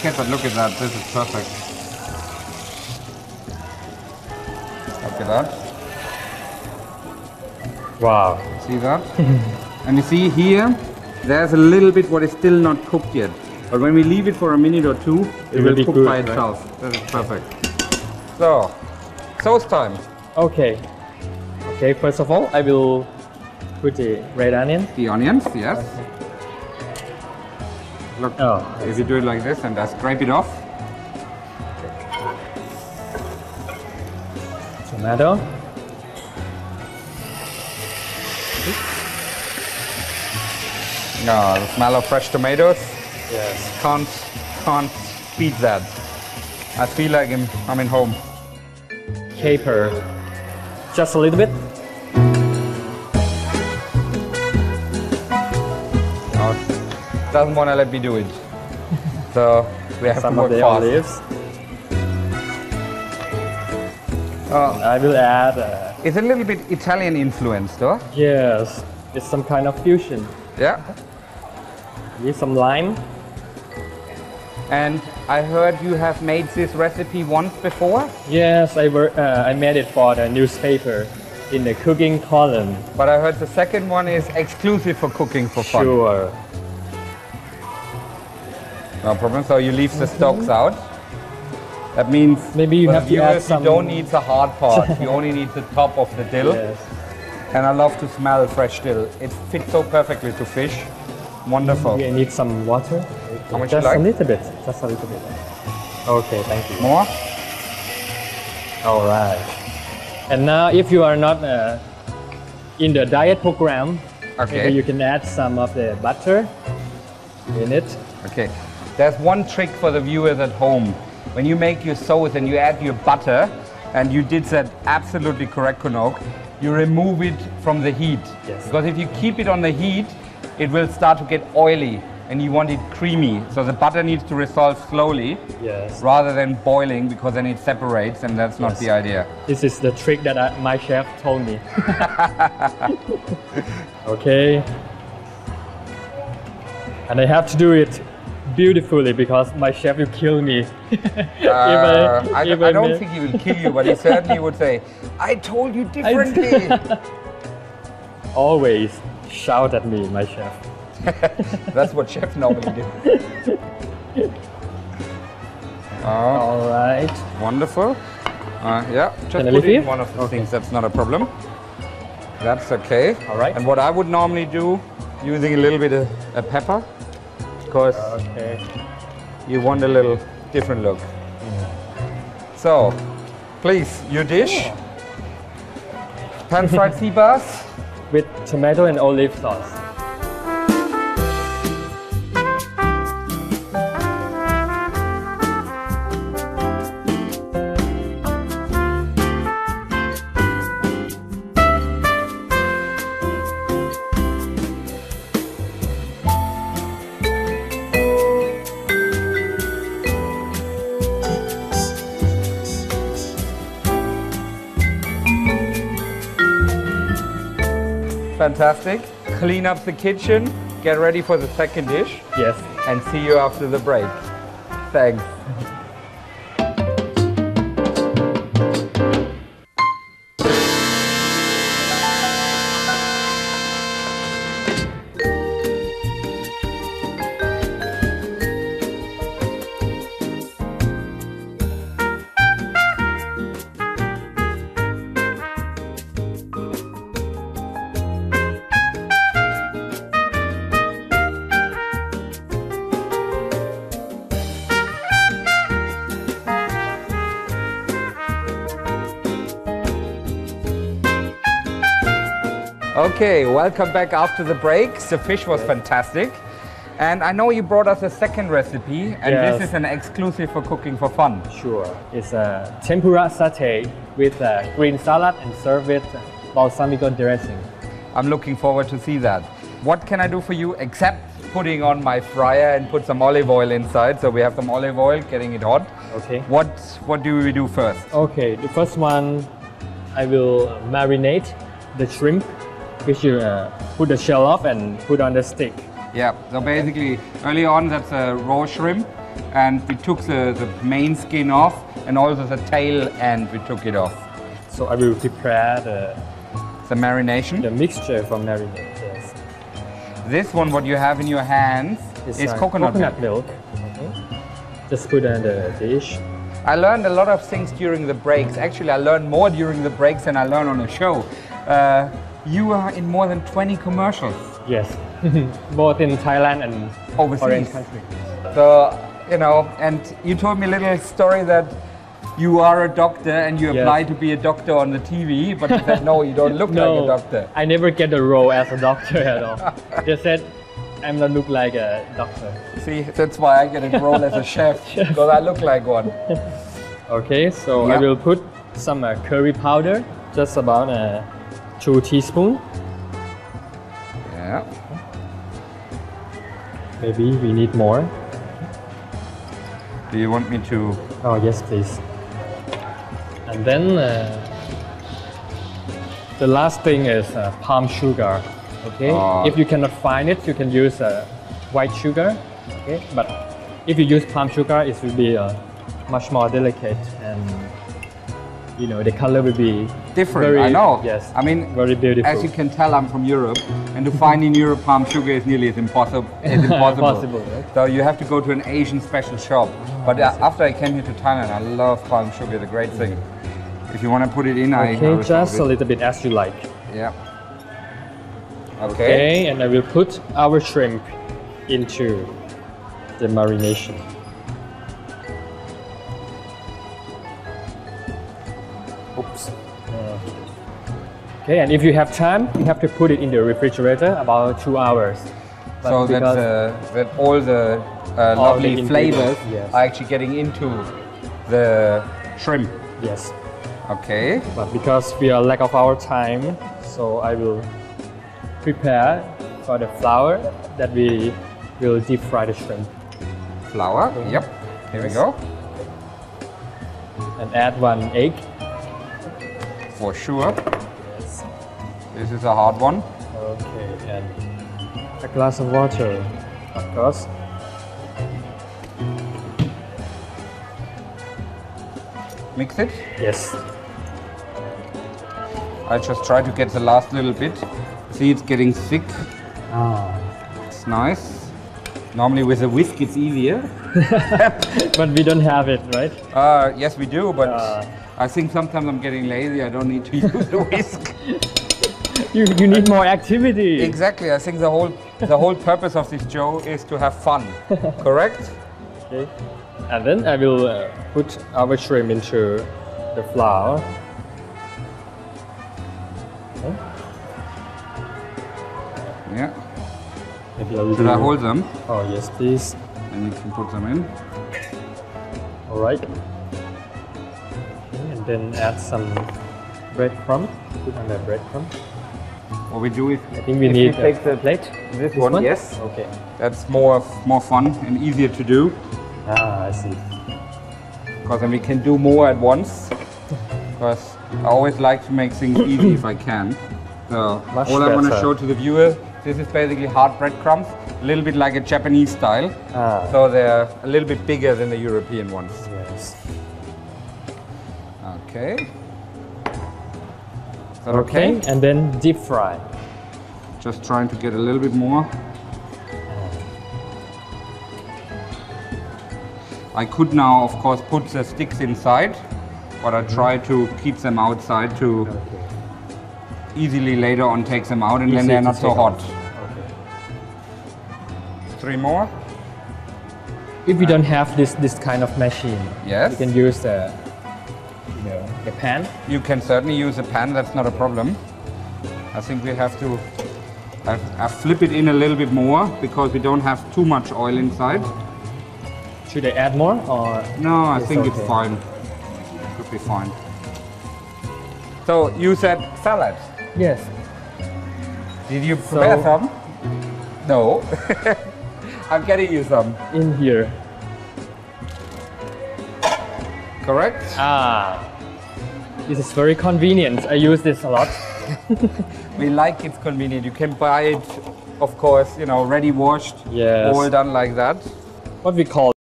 it, but look at that. This is perfect. Look at that. Wow. See that? And you see here, there's a little bit what is still not cooked yet. But when we leave it for a minute or two, it will cook by itself. Right? That is perfect. So, sauce time. Okay. Okay, first of all, I will put the red onion. The onions, yes. Okay. Look, oh, if you do it like this and just scrape it off. Tomato. No, the smell of fresh tomatoes. Yes. Can't beat that. I feel like I'm in home. Caper. Just a little bit. No, doesn't want to let me do it. So we have Some to of work the fast. olives. I will add. It's a little bit Italian influenced, though. Yes, it's some kind of fusion. Yeah. With some lime. And I heard you have made this recipe once before? Yes, I made it for the newspaper in the cooking column. But I heard the second one is exclusive for cooking for fun. Sure. No problem. So you leave the stalks out. That means maybe you for have the viewers, to add some. You don't need the hard part. You only need the top of the dill. Yes. And I love to smell fresh dill. It fits so perfectly to fish. Wonderful. You need some water. How much just you like? a little bit. Just a little bit. Okay, thank you. More? All right. And now, if you are not in the diet program, Okay. maybe you can add some of the butter in it. Okay. There's one trick for the viewers at home. When you make your sauce and you add your butter, and you did that absolutely correct, Konok, you remove it from the heat. Yes. Because if you keep it on the heat, it will start to get oily and you want it creamy. So the butter needs to resolve slowly Yes. rather than boiling, because then it separates and that's not Yes. the idea. This is the trick that my chef told me. Okay. And I have to do it beautifully because my chef will kill me. I don't think he will kill you, but he certainly would say, I told you differently. Always shout at me, my chef. That's what chefs normally do. All right. Wonderful. Yeah, just Can I put leave it in here? one of the things, that's not a problem. That's okay. All right. And what I would normally do, using a little bit of pepper, because Okay. you want a little different look. So, please, your dish. Pan-fried sea bass. With tomato and olive sauce. Fantastic. Clean up the kitchen, get ready for the second dish, Yes. and see you after the break. Thanks. Okay, welcome back after the break. The fish was fantastic. And I know you brought us a second recipe, and Yes. this is an exclusive for cooking for fun. Sure. It's a tempura satay with a green salad and served with balsamico dressing. I'm looking forward to see that. What can I do for you except putting on my fryer and put some olive oil inside? So we have some olive oil, getting it hot. Okay. What do we do first? Okay, the first one, I will marinate the shrimp, which you put the shell off and put on the stick. Yeah, so basically early on that's a raw shrimp, and we took the main skin off and also the tail and we took it off. So I will prepare The marination. the mixture for marinade. Yes. This one, what you have in your hands, is coconut milk. Okay. Just put on the dish. I learned a lot of things during the breaks. Actually, I learned more during the breaks than I learned on the show. You are in more than 20 commercials. Yes. Both in Thailand and Overseas. foreign countries. So, you know, and you told me a little story that you are a doctor and you applied to be a doctor on the TV, but you said, no, you don't look like a doctor. I never get a role as a doctor at all. They said, I'm not look like a doctor. See, that's why I get a role as a chef, because I look like one. Okay, so I will put some curry powder, just about 2 teaspoons. Yeah. Maybe we need more. Do you want me to? Oh, yes, please. And then the last thing is palm sugar. Okay, if you cannot find it, you can use white sugar. Okay, but if you use palm sugar, it will be much more delicate, and you know the color will be different. Very, I know. Yes. I mean, very beautiful. As you can tell, I'm from Europe, and to find in Europe palm sugar is nearly as impossible. Impossible, right? So you have to go to an Asian special shop. But after I came here to Thailand, I love palm sugar. The great thing. If you want to put it in, okay, just a little bit as you like. Yeah. Okay, and I will put our shrimp into the marination. Oops. Okay, and if you have time, you have to put it in the refrigerator about 2 hours. But so that all the lovely flavors are actually getting into the shrimp. Yes. Okay. But because we are lack of our time, so I will prepare for the flour that we will deep fry the shrimp. Flour? Yep. Here we go. And add 1 egg. For sure. Yes. This is a hard one. Okay, and a glass of water, of course. Mix it. Yes. I just try to get the last little bit. See, it's getting thick. It's nice. Normally with a whisk it's easier. But we don't have it, right? Yes, we do, but I think sometimes I'm getting lazy. I don't need to use a whisk. You need more activity. Exactly. I think the whole purpose of this show is to have fun. Correct? Okay. And then I will put our shrimp into the flour. Okay. Yeah. Maybe Should I hold them? Oh yes, please. And you can put them in. All right. Okay, and then add some breadcrumb. Put on the breadcrumb. What we do is, I think we need take the plate. This one, yes. Okay. That's more fun and easier to do. I see. Because then we can do more at once. Because I always like to make things easy if I can. So all I want to show to the viewer, this is basically hard breadcrumbs, a little bit like a Japanese style. So they're a little bit bigger than the European ones. Yes. Okay. Is that okay? And then deep fry. Just trying to get a little bit more. I could now, of course, put the sticks inside, but I try to keep them outside to easily later on take them out, and then they're not so hot. Okay. 3 more. If you don't have this kind of machine, yes, you can use the pan. You can certainly use a pan. That's not a problem. I think we have to. I flip it in a little bit more because we don't have too much oil inside. Should I add more or? No, I think it's fine. It could be fine. So you said salad. Yes. Did you prepare some? No. I'm getting you some. In here. Correct? This is very convenient. I use this a lot. We like it's convenient. You can buy it, of course, ready washed, all done like that. What we call